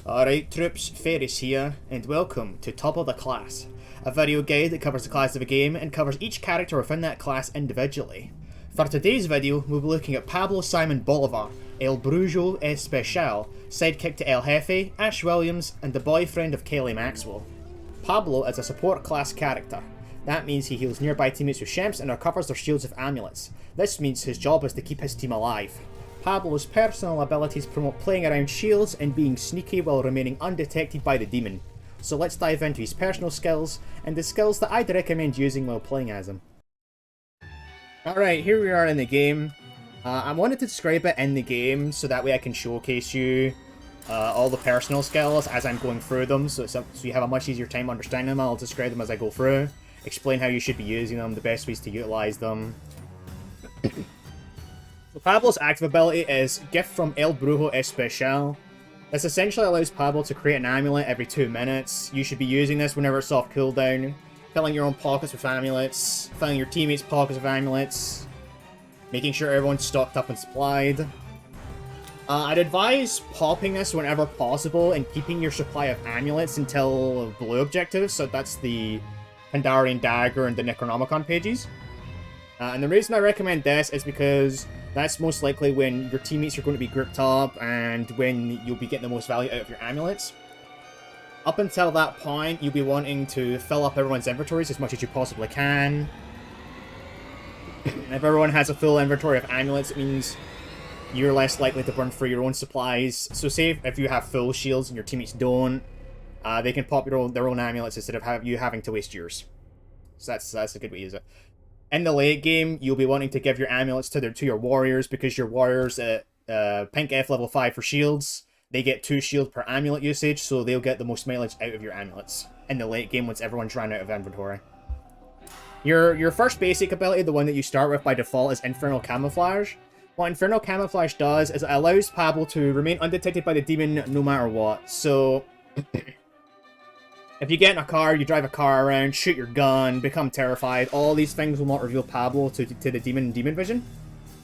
Alright troops, Ferris here, and welcome to Top of the Class, a video guide that covers the class of a game and covers each character within that class individually. For today's video, we'll be looking at Pablo Simon Bolivar, El Brujo Especial, sidekick to El Jefe, Ash Williams, and the boyfriend of Kelly Maxwell. Pablo is a support class character. That means he heals nearby teammates with shemps and recovers their shields with amulets. This means his job is to keep his team alive. Pablo's personal abilities promote playing around shields and being sneaky while remaining undetected by the demon. So let's dive into his personal skills and the skills that I'd recommend using while playing as him. Alright, here we are in the game. I wanted to describe it in the game so that way I can showcase you all the personal skills as I'm going through them, so you have a much easier time understanding them. I'll describe them as I go through, explain how you should be using them, the best ways to utilize them. So Pablo's active ability is Gift from El Brujo Especial. This essentially allows Pablo to create an amulet every 2 minutes. You should be using this whenever it's off cooldown, filling your own pockets with amulets, filling your teammates' pockets with amulets, making sure everyone's stocked up and supplied. I'd advise popping this whenever possible and keeping your supply of amulets until blue objectives, so that's the Pandarian Dagger and the Necronomicon pages. And the reason I recommend this is because that's most likely when your teammates are going to be grouped up and when you'll be getting the most value out of your amulets. Up until that point, you'll be wanting to fill up everyone's inventories as much as you possibly can. If everyone has a full inventory of amulets, it means you're less likely to burn through your own supplies. So say if you have full shields and your teammates don't, they can pop their own amulets instead of you having to waste yours. So that's a good way to use it. In the late game, you'll be wanting to give your amulets to your warriors, because your warriors at pink F level 5 for shields, they get 2 shield per amulet usage, so they'll get the most mileage out of your amulets in the late game once everyone's run out of inventory. Your first basic ability, the one that you start with by default, is Infernal Camouflage. What Infernal Camouflage does is it allows Pablo to remain undetected by the demon no matter what. So if you get in a car, you drive a car around, shoot your gun, become terrified, all these things will not reveal Pablo to the demon in demon vision.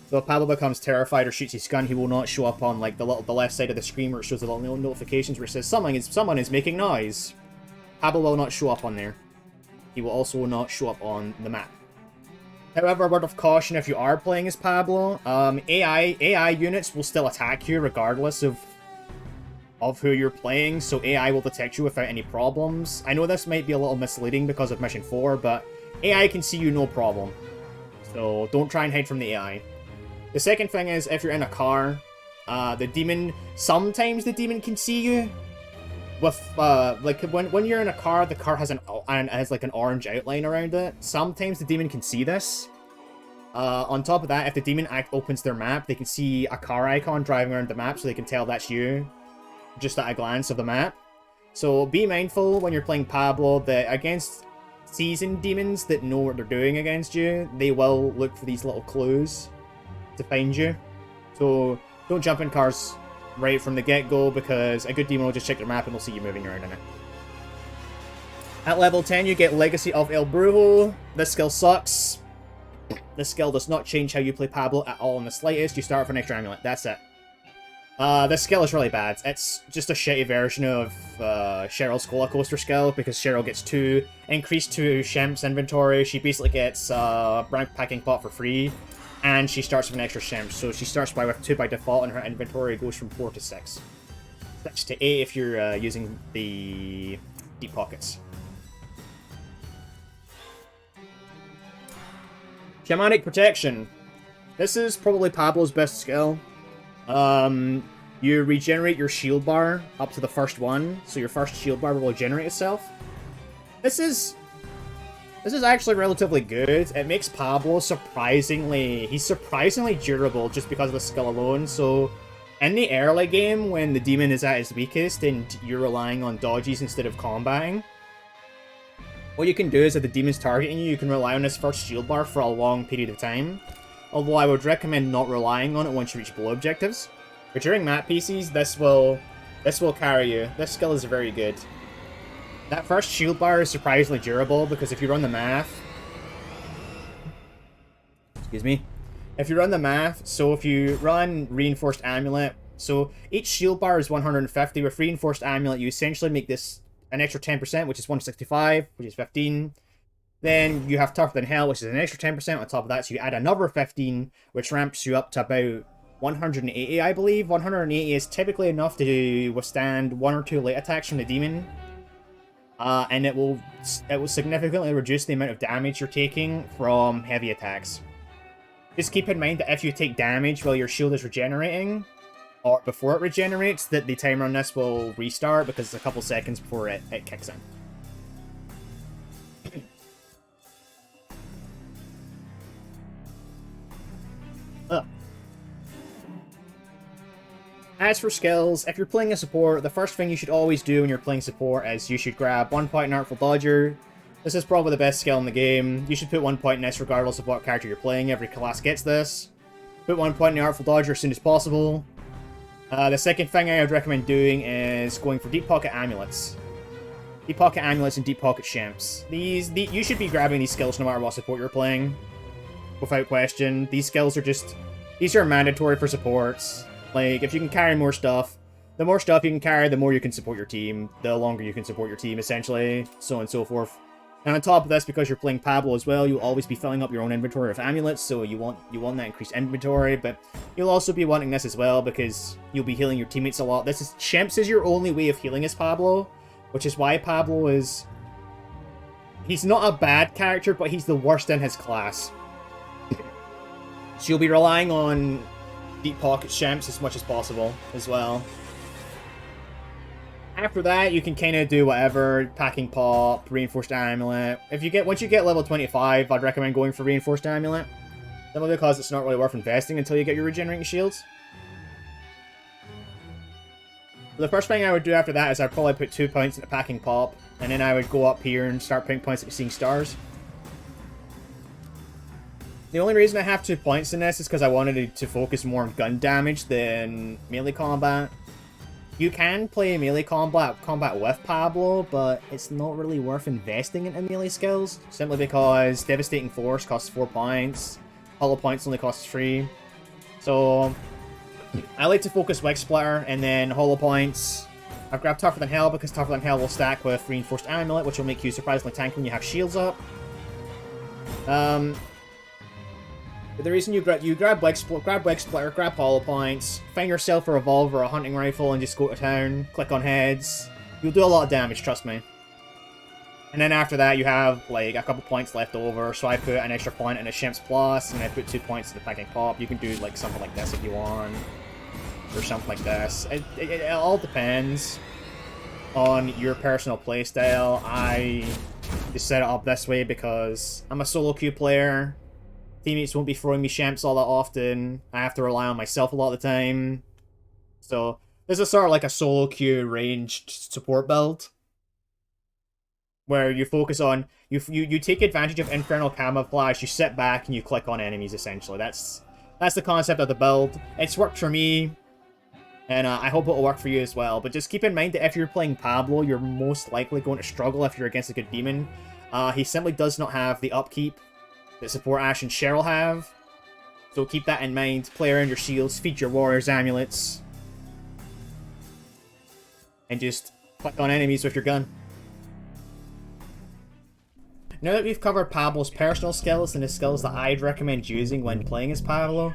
So if Pablo becomes terrified or shoots his gun, he will not show up on like the left side of the screen where it shows the little notifications where it says someone is making noise. Pablo will not show up on there. He will also not show up on the map. However, a word of caution if you are playing as Pablo, AI units will still attack you regardless of who you're playing, so AI will detect you without any problems. I know this might be a little misleading because of Mission 4, but AI can see you no problem. So don't try and hide from the AI. The second thing is, if you're in a car, sometimes the demon can see you. With, like, when you're in a car, the car has like an orange outline around it. Sometimes the demon can see this. On top of that, if the demon opens their map, they can see a car icon driving around the map, so they can tell that's you just at a glance of the map. So be mindful when you're playing Pablo that against seasoned demons that know what they're doing against you, they will look for these little clues to find you. So don't jump in cars right from the get-go, because a good demon will just check your map and they'll see you moving around in it. At level 10, you get Legacy of El Brujo. This skill sucks. This skill does not change how you play Pablo at all in the slightest. You start with an extra amulet. That's it. This skill is really bad. It's just a shitty version of Cheryl's Cola Coaster skill, because Cheryl gets 2 increased to Shemp's inventory. She basically gets brown packing pot for free, and she starts with an extra Shemp. So she starts with 2 by default, and her inventory goes from 4 to 6. 6 to 8 if you're using the deep pockets. Shamanic Protection. This is probably Pablo's best skill. You regenerate your shield bar up to the first one, so your first shield bar will regenerate itself. This is actually relatively good. It makes Pablo surprisingly durable just because of the skill alone. So in the early game, when the demon is at its weakest and you're relying on dodges instead of combating, what you can do is if the demon's targeting you, you can rely on this first shield bar for a long period of time. Although I would recommend not relying on it once you reach blue objectives. But during map PCs, this will carry you. This skill is very good. That first shield bar is surprisingly durable, because if you run the math... Excuse me. If you run the math, so if you run Reinforced Amulet, So each shield bar is 150. With Reinforced Amulet, you essentially make this an extra 10%, which is 165, which is 15. Then you have Tougher Than Hell, which is an extra 10% on top of that, so you add another 15, which ramps you up to about 180, I believe. 180 is typically enough to withstand 1 or 2 late attacks from the demon. And it will significantly reduce the amount of damage you're taking from heavy attacks. Just keep in mind that if you take damage while your shield is regenerating, or before it regenerates, that the timer on this will restart because it's a couple seconds before it kicks in. As for skills, if you're playing a support, the first thing you should always do when you're playing support is you should grab 1 point in Artful Dodger. This is probably the best skill in the game. You should put 1 point in this regardless of what character you're playing. Every class gets this. Put 1 point in the Artful Dodger as soon as possible. The second thing I would recommend doing is going for Deep Pocket Amulets. Deep Pocket Amulets and Deep Pocket Shimps. You should be grabbing these skills no matter what support you're playing. Without question. These skills are just... These are mandatory for supports. Like, if you can carry more stuff, the more stuff you can carry, the more you can support your team, the longer you can support your team, essentially, so on and so forth. And on top of this, because you're playing Pablo as well, you'll always be filling up your own inventory of amulets, so you want that increased inventory, but you'll also be wanting this as well, because you'll be healing your teammates a lot. Shimps is your only way of healing as Pablo, which is why Pablo is... He's not a bad character, but he's the worst in his class. So you'll be relying on Deep Pocket Shimps as much as possible as well. After that, you can kind of do whatever. Packing Pop, Reinforced Amulet. Once you get level 25, I'd recommend going for Reinforced Amulet. Simply because it's not really worth investing until you get your regenerating shields. The first thing I would do after that is I'd probably put 2 points into Packing Pop, and then I would go up here and start putting points into Seeing Stars. The only reason I have 2 points in this is because I wanted to focus more on gun damage than melee combat. You can play melee combat with Pablo, but it's not really worth investing into melee skills, simply because Devastating Force costs 4 points, Hollow Points only costs 3. So I like to focus Wig Splitter and then Hollow Points. I've grabbed Tougher Than Hell because Tougher Than Hell will stack with Reinforced Amulet, which will make you surprisingly tanky when you have shields up. The reason you grab Wig Splitter, grab Hollow Points, find yourself a revolver or a hunting rifle and just go to town, click on heads. You'll do a lot of damage, trust me. And then after that you have like a couple points left over, so I put an extra point in a Shimps Plus, and I put 2 points in the Packing Pop. You can do like something like this if you want, or something like this. It all depends on your personal playstyle. I just set it up this way because I'm a solo queue player. Teammates won't be throwing me Shimps all that often. I have to rely on myself a lot of the time. So this is sort of like a solo queue ranged support build, where you focus on you take advantage of infernal camouflage. You sit back and you click on enemies. Essentially, that's the concept of the build. It's worked for me, and I hope it'll work for you as well. But just keep in mind that if you're playing Pablo, you're most likely going to struggle if you're against a good demon. He simply does not have the upkeep that support Ash and Cheryl have. So keep that in mind. Play around your shields, feed your warriors amulets, and just click on enemies with your gun. Now that we've covered Pablo's personal skills and the skills that I'd recommend using when playing as Pablo,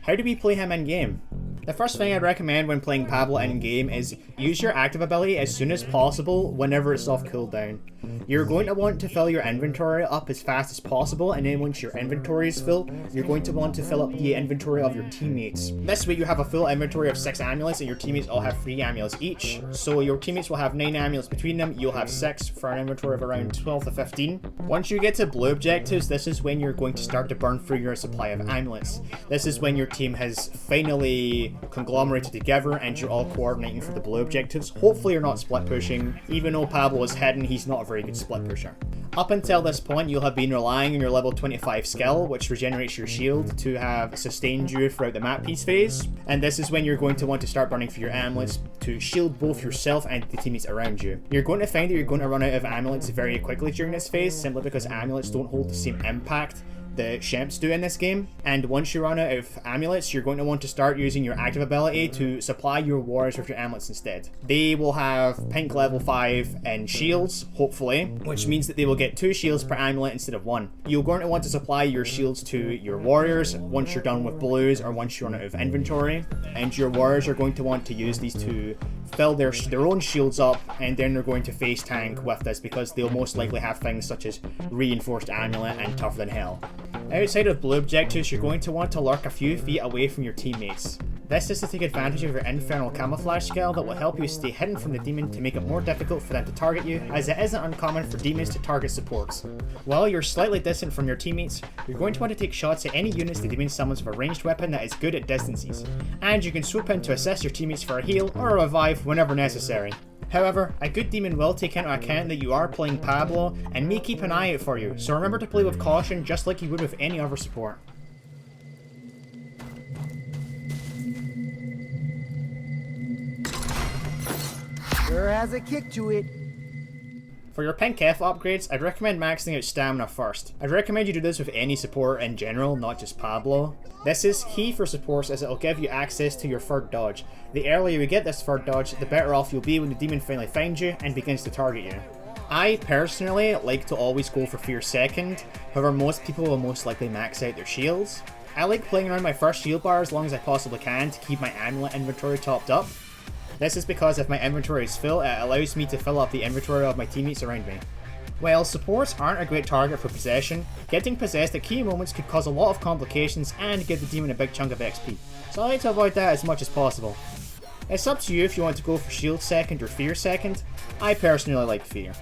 how do we play him in-game? The first thing I'd recommend when playing Pablo in-game is use your active ability as soon as possible whenever it's off cooldown. You're going to want to fill your inventory up as fast as possible, and then once your inventory is full, you're going to want to fill up the inventory of your teammates. This way you have a full inventory of 6 amulets and your teammates all have 3 amulets each. So your teammates will have 9 amulets between them, you'll have 6 for an inventory of around 12 to 15. Once you get to blue objectives, this is when you're going to start to burn through your supply of amulets. This is when your team has finally conglomerated together and you're all coordinating for the blue objectives. Hopefully you're not split pushing. Even though Pablo is hidden, he's not a very good split pusher. Up until this point, you'll have been relying on your level 25 skill, which regenerates your shield, to have sustained you throughout the map piece phase. And this is when you're going to want to start burning for your amulets to shield both yourself and the teammates around you. You're going to find that you're going to run out of amulets very quickly during this phase, simply because amulets don't hold the same impact the Shemps do in this game, and once you run out of amulets, you're going to want to start using your active ability to supply your warriors with your amulets instead. They will have pink level 5 and shields, hopefully, which means that they will get 2 shields per amulet instead of 1. You're going to want to supply your shields to your warriors once you're done with blues or once you run out of inventory, and your warriors are going to want to use these to fill their own shields up, and then they're going to face tank with this because they'll most likely have things such as reinforced amulet and tougher than hell. Outside of blue objectives, you're going to want to lurk a few feet away from your teammates. This is to take advantage of your infernal camouflage skill that will help you stay hidden from the demon to make it more difficult for them to target you, as it isn't uncommon for demons to target supports. While you're slightly distant from your teammates, you're going to want to take shots at any units the demon summons with a ranged weapon that is good at distances, and you can swoop in to assist your teammates for a heal or a revive whenever necessary. However, a good demon will take into account that you are playing Pablo and may keep an eye out for you, so remember to play with caution just like you would with any other support. Sure has a kick to it. For your pink F upgrades, I'd recommend maxing out stamina first. I'd recommend you do this with any support in general, not just Pablo. This is key for supports as it'll give you access to your third dodge. The earlier you get this third dodge, the better off you'll be when the demon finally finds you and begins to target you. I personally like to always go for Fear second, however most people will most likely max out their shields. I like playing around my first shield bar as long as I possibly can to keep my amulet inventory topped up. This is because if my inventory is full, it allows me to fill up the inventory of my teammates around me. While supports aren't a great target for possession, getting possessed at key moments could cause a lot of complications and give the demon a big chunk of XP, so I like to avoid that as much as possible. It's up to you if you want to go for shield second or fear second. I personally like fear.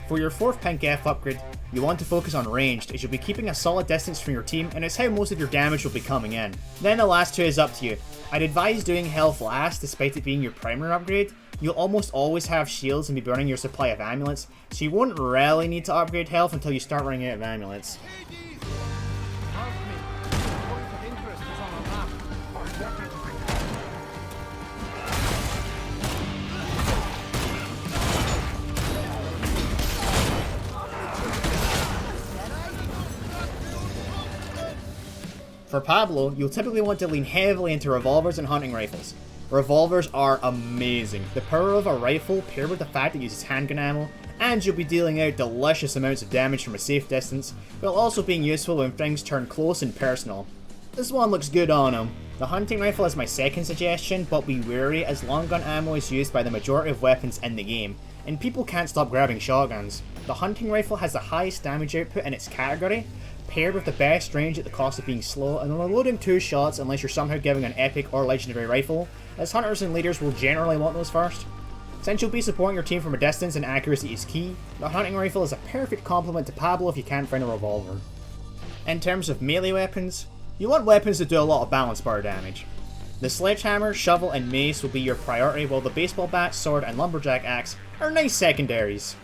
For your fourth pink F upgrade, you want to focus on ranged as you'll be keeping a solid distance from your team and it's how most of your damage will be coming in. Then the last two is up to you. I'd advise doing health last despite it being your primary upgrade. You'll almost always have shields and be burning your supply of amulets, so you won't really need to upgrade health until you start running out of amulets. For Pablo, you'll typically want to lean heavily into revolvers and hunting rifles. Revolvers are amazing. The power of a rifle paired with the fact it uses handgun ammo, and you'll be dealing out delicious amounts of damage from a safe distance, while also being useful when things turn close and personal. This one looks good on him. The hunting rifle is my second suggestion, but be wary as long gun ammo is used by the majority of weapons in the game, and people can't stop grabbing shotguns. The hunting rifle has the highest damage output in its category, paired with the best range at the cost of being slow and only loading 2 shots unless you're somehow giving an epic or legendary rifle, as hunters and leaders will generally want those first. Since you'll be supporting your team from a distance and accuracy is key, the hunting rifle is a perfect complement to Pablo if you can't find a revolver. In terms of melee weapons, you want weapons that do a lot of balance bar damage. The sledgehammer, shovel and mace will be your priority, while the baseball bat, sword and lumberjack axe are nice secondaries.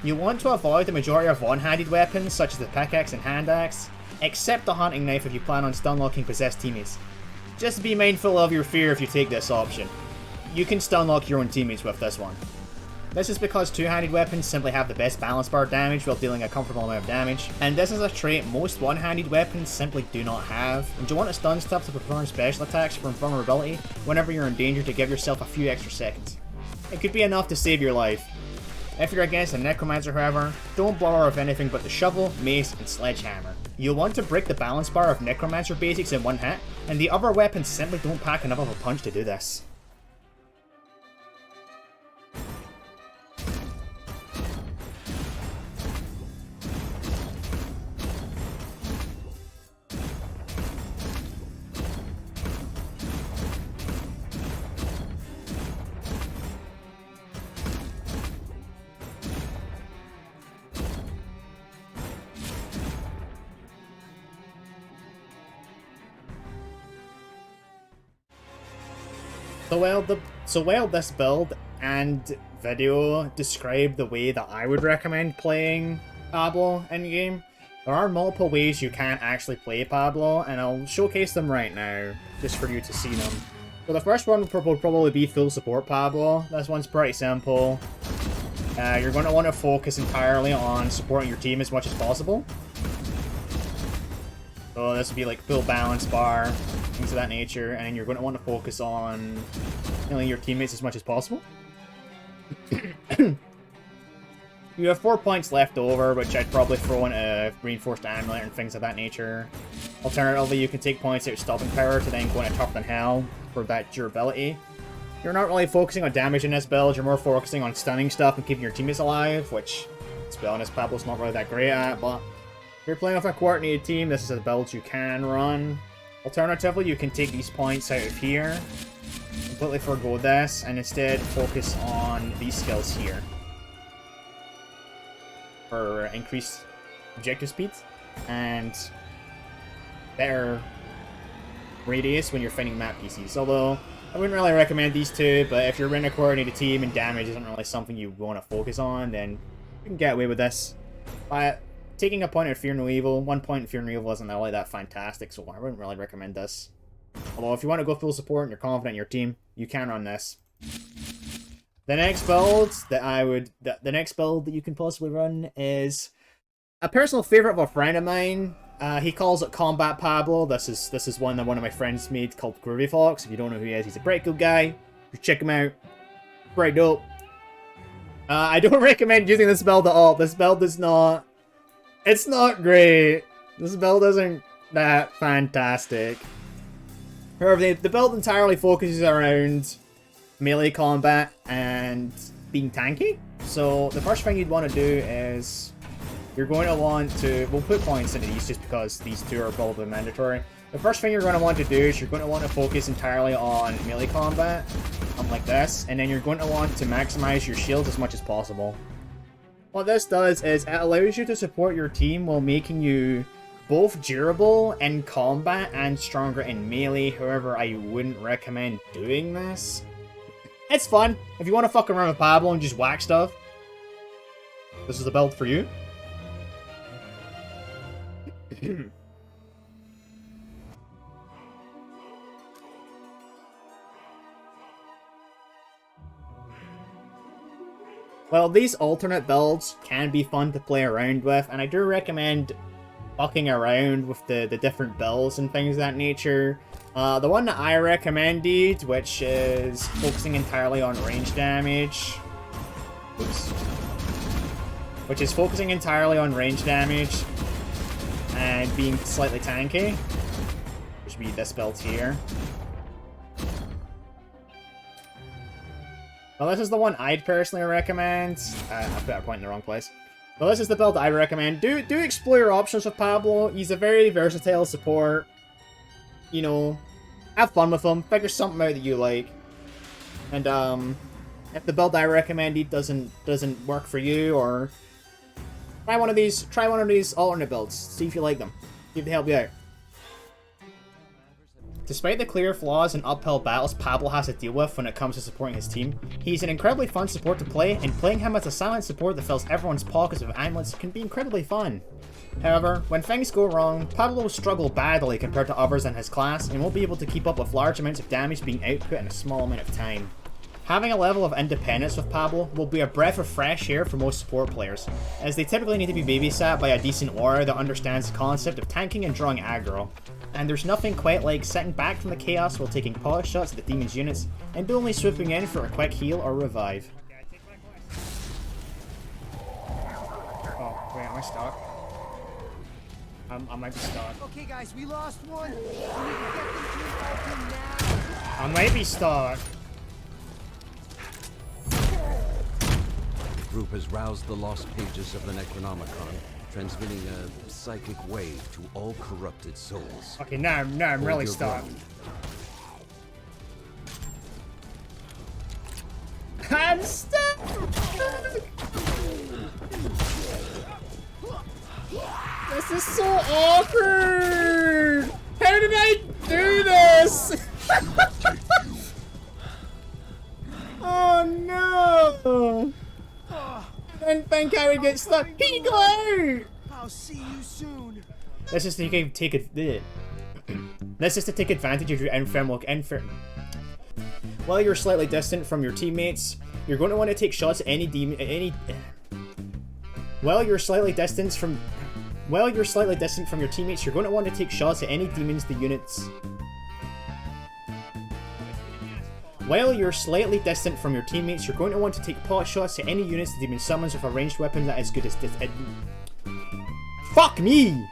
You want to avoid the majority of one-handed weapons such as the pickaxe and hand axe, except the hunting knife if you plan on stunlocking possessed teammates. Just be mindful of your fear if you take this option. You can stunlock your own teammates with this one. This is because two-handed weapons simply have the best balance bar damage while dealing a comfortable amount of damage, and this is a trait most one-handed weapons simply do not have, and you want to stun stuff to perform special attacks from vulnerability whenever you're in danger to give yourself a few extra seconds. It could be enough to save your life. If you're against a necromancer however, don't bother with anything but the shovel, mace and sledgehammer. You'll want to break the balance bar of necromancer basics in one hit, and the other weapons simply don't pack enough of a punch to do this. So while this build and video describe the way that I would recommend playing Pablo in-game, there are multiple ways you can actually play Pablo, and I'll showcase them right now, just for you to see them. So the first one will probably be full support Pablo. This one's pretty simple. You're going to want to focus entirely on supporting your team as much as possible. So this would be like full balance bar, things of that nature, and then you're going to want to focus on healing your teammates as much as possible. You have 4 points left over, which I'd probably throw in a reinforced amulet and things of that nature. Alternatively, you can take points out of stopping power to then go into tougher than hell for that durability. You're not really focusing on damage in this build, you're more focusing on stunning stuff and keeping your teammates alive, which, to be honest, Pablo's not really that great at, but if you're playing with a coordinated team, this is a build you can run. Alternatively, you can take these points out of here, completely forgo this, and instead focus on these skills here for increased objective speed and better radius when you're fighting map PCs. Although, I wouldn't really recommend these two, but if you're in a coordinated team and damage isn't really something you want to focus on, then you can get away with this. But taking a point of Fear No Evil, 1 point in Fear No Evil isn't really that fantastic, so I wouldn't really recommend this. Although if you want to go full support and you're confident in your team, you can run this. The next build that the next build that you can possibly run is a personal favorite of a friend of mine. He calls it Combat Pablo. This is one that one of my friends made called Groovy Fox. If you don't know who he is, he's a pretty cool guy. You check him out. Pretty dope. I don't recommend using this build at all. This build is not. It's not great. This build isn't that fantastic. However, the build entirely focuses around melee combat and being tanky. So the first thing you'd want to do is you're going to want to, we'll put points into these just because these two are probably mandatory. The first thing you're going to want to do is you're going to want to focus entirely on melee combat, like this, and then you're going to want to maximize your shields as much as possible. What this does is it allows you to support your team while making you both durable in combat and stronger in melee. However, I wouldn't recommend doing this. It's fun. If you want to fuck around with Pablo and just whack stuff, this is the build for you. Well, these alternate builds can be fun to play around with, and I do recommend fucking around with the different builds and things of that nature. The one that I recommended, which is focusing entirely on range damage. Oops. Which is focusing entirely on range damage and being slightly tanky. Which would be this build here. Well, this is the one I'd personally recommend. I put a point in the wrong place. Well, this is the build I recommend. Do explore your options with Pablo. He's a very versatile support. You know, have fun with him. Figure something out that you like. And if the build I recommended doesn't work for you, or try one of these alternate builds. See if you like them. See if they help you out. Despite the clear flaws and uphill battles Pablo has to deal with when it comes to supporting his team, he's an incredibly fun support to play, and playing him as a silent support that fills everyone's pockets with amulets can be incredibly fun. However, when things go wrong, Pablo will struggle badly compared to others in his class, and won't be able to keep up with large amounts of damage being output in a small amount of time. Having a level of independence with Pablo will be a breath of fresh air for most support players, as they typically need to be babysat by a decent warrior that understands the concept of tanking and drawing aggro. And there's nothing quite like sitting back from the chaos while taking polish shots at the demon's units, and only swooping in for a quick heal or revive. Oh, wait, am I stuck? I might be stuck. Okay, guys, we lost one. We need to get them to revive him now. I might be stuck. The group has roused the lost pages of the Necronomicon, transmitting a psychic wave to all corrupted souls. Okay, now I'm really stuck. I'm stuck! This is so awkward! How did I do this? Oh no! I didn't think I would get stuck. Can you go out? I'll see you soon. This is to take This is to take advantage of your While you're slightly distant from your teammates, you're going to want to take shots at any demon. While you're slightly distant from. While you're slightly distant from your teammates, you're going to want to take shots at any demons the units... While you're slightly distant from your teammates, you're going to want to take pot shots at any units the demon summons with a ranged weapon that is good as... Fuck me!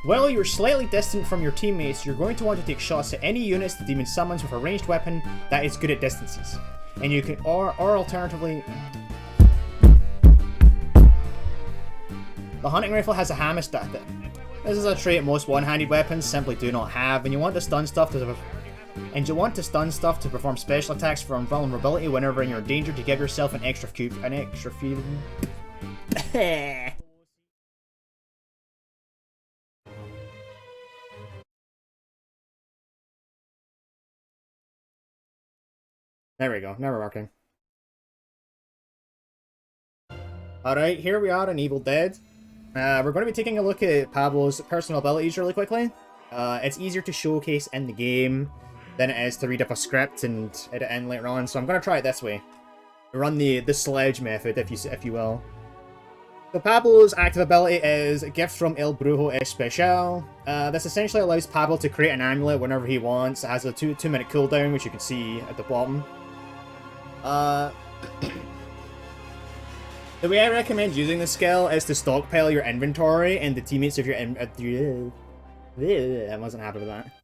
While you're slightly distant from your teammates, you're going to want to take shots at any units the demon summons with a ranged weapon that is good at distances. And you can, or alternatively... The hunting rifle has a hammer stat. This is a trait most one-handed weapons simply do not have, and you want to stun stuff to perform special attacks for invulnerability whenever you're in danger to give yourself an extra feeling. There we go, now we're working. Alright, here we are in Evil Dead. We're going to be taking a look at Pablo's personal abilities really quickly. It's easier to showcase in the game than it is to read up a script and edit in later on, so I'm going to try it this way. Run the sledge method, if you will. So Pablo's active ability is Gift from El Brujo Especial. This essentially allows Pablo to create an amulet whenever he wants. It has a 2-minute cooldown, which you can see at the bottom. The way I recommend using this skill is to stockpile your inventory and the teammates of your I wasn't happy with that.